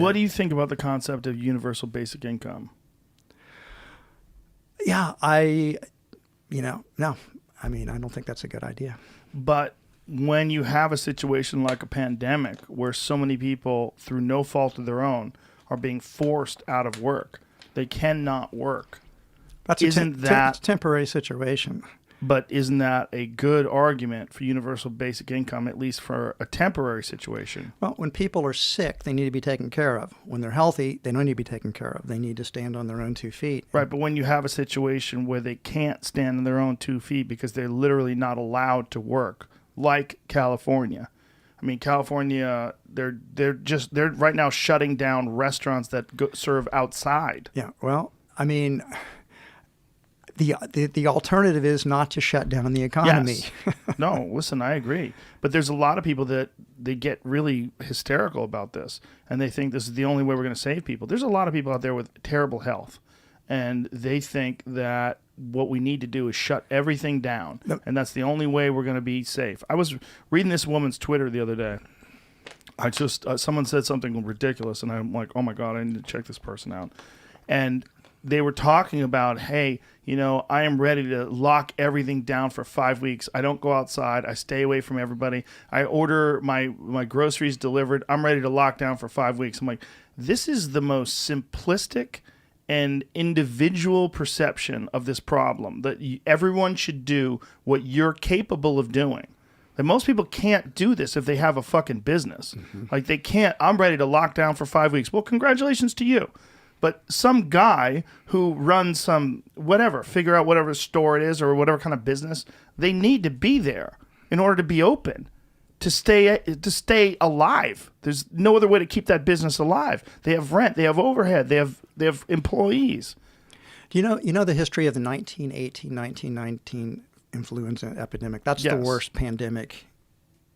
What do you think about the concept of universal basic income? Yeah, no. I mean, I don't think that's a good idea. But when you have a situation like a pandemic where so many people, through no fault of their own, are being forced out of work, they cannot work. That's a temporary situation. But isn't that a good argument for universal basic income, at least for a temporary situation? Well, when people are sick, they need to be taken care of. When they're healthy, they don't need to be taken care of. They need to stand on their own 2 feet. Right, but when you have a situation where they can't stand on their own 2 feet because they're literally not allowed to work, like California. I mean, California, they're right now shutting down restaurants that serve outside. Yeah, well, I mean, the alternative is not to shut down the economy. Yes. No, listen, I agree. But there's a lot of people that they get really hysterical about this, and they think this is the only way we're going to save people. There's a lot of people out there with terrible health, and they think that what we need to do is shut everything down, and that's the only way we're going to be safe. I was reading this woman's Twitter the other day. I just someone said something ridiculous, and I'm like, oh my God, I need to check this person out. And they were talking about, hey, I am ready to lock everything down for 5 weeks. I don't go outside. I stay away from everybody. I order my groceries delivered. I'm ready to lock down for 5 weeks. I'm like, this is the most simplistic and individual perception of this problem, that everyone should do what you're capable of doing. That most people can't do this if they have a fucking business. Mm-hmm. Like they can't, I'm ready to lock down for 5 weeks. Well, congratulations to you. But some guy who runs some figure out whatever store it is or whatever kind of business, they need to be there in order to be open, to stay alive. There's no other way to keep that business alive. They have rent, they have overhead, they have employees. Do you know the history of the 1918-1919 influenza epidemic? That's the worst pandemic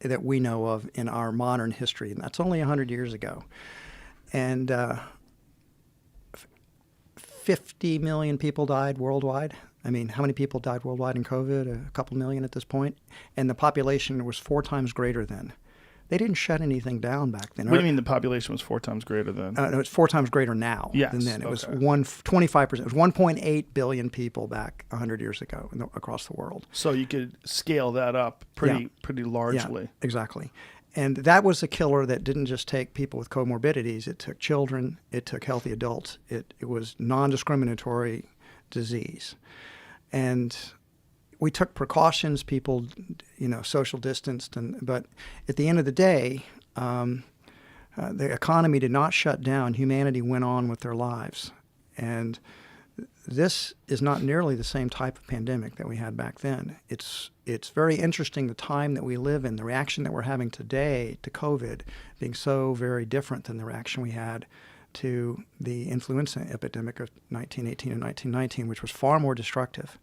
that we know of in our modern history, and that's only 100 years ago. And 50 million people died worldwide. I mean, how many people died worldwide in COVID? A couple million at this point. And the population was 4 times greater then. They didn't shut anything down back then. What do you mean the population was 4 times greater then? No, it's 4 times greater now than then. It was 25%. It was 1.8 billion people back 100 years ago across the world. So you could scale that up pretty largely. Yeah, exactly. And that was a killer that didn't just take people with comorbidities. It took children. It took healthy adults. It was non-discriminatory disease. And we took precautions. People, social distanced. But at the end of the day, the economy did not shut down. Humanity went on with their lives. And this is not nearly the same type of pandemic that we had back then. It's very interesting, the time that we live in, the reaction that we're having today to COVID being so very different than the reaction we had to the influenza epidemic of 1918 and 1919, which was far more destructive.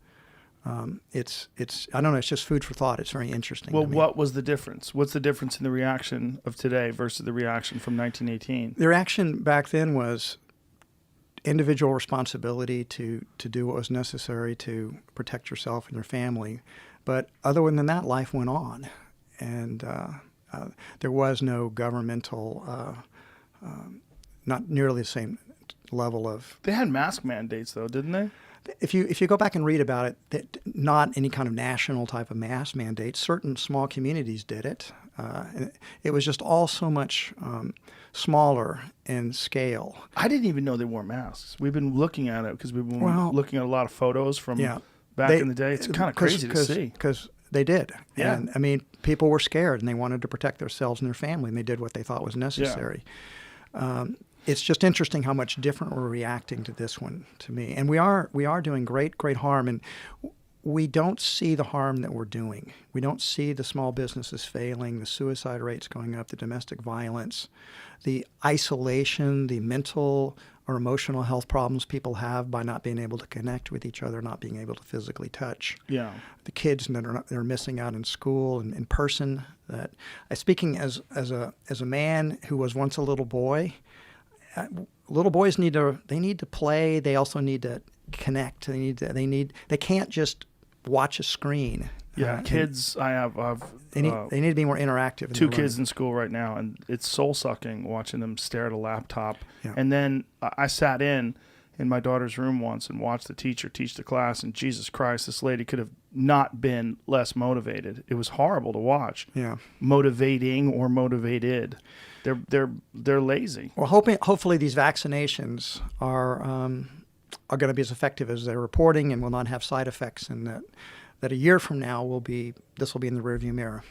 It's I don't know, it's just food for thought. It's very interesting. Well, what was the difference? What's the difference in the reaction of today versus the reaction from 1918? The reaction back then was individual responsibility to do what was necessary to protect yourself and your family. But other than that, life went on. And there was no governmental, not nearly the same level of... They had mask mandates, though, didn't they? If you go back and read about it, that not any kind of national type of mask mandate. Certain small communities did it. It was just all so much smaller in scale. I didn't even know they wore masks. We've been looking at it because we've been looking at a lot of photos from back in the day. It's kind of crazy to see. Because they did. Yeah. And, I mean, people were scared and they wanted to protect themselves and their family, and they did what they thought was necessary. Yeah. It's just interesting how much different we're reacting to this one, to me. And we are doing great harm. And we don't see the harm that we're doing. We don't see the small businesses failing, the suicide rates going up, the domestic violence, the isolation, the mental or emotional health problems people have by not being able to connect with each other, not being able to physically touch. Yeah. The kids that are missing out in school and in person. That speaking as a man who was once a little boy, little boys need to play. They also need to connect. They can't just watch a screen. Yeah, kids. I've They need to be more interactive. In two their kids learning. in school right now, and it's soul sucking watching them stare at a laptop. Yeah. And then I sat in my daughter's room once and watched the teacher teach the class, and Jesus Christ, this lady could have not been less motivated. It was horrible to watch. Yeah. Motivating or motivated. They're lazy. Well, hopefully these vaccinations are going to be as effective as they're reporting and will not have side effects, and that a year from now this will be in the rearview mirror.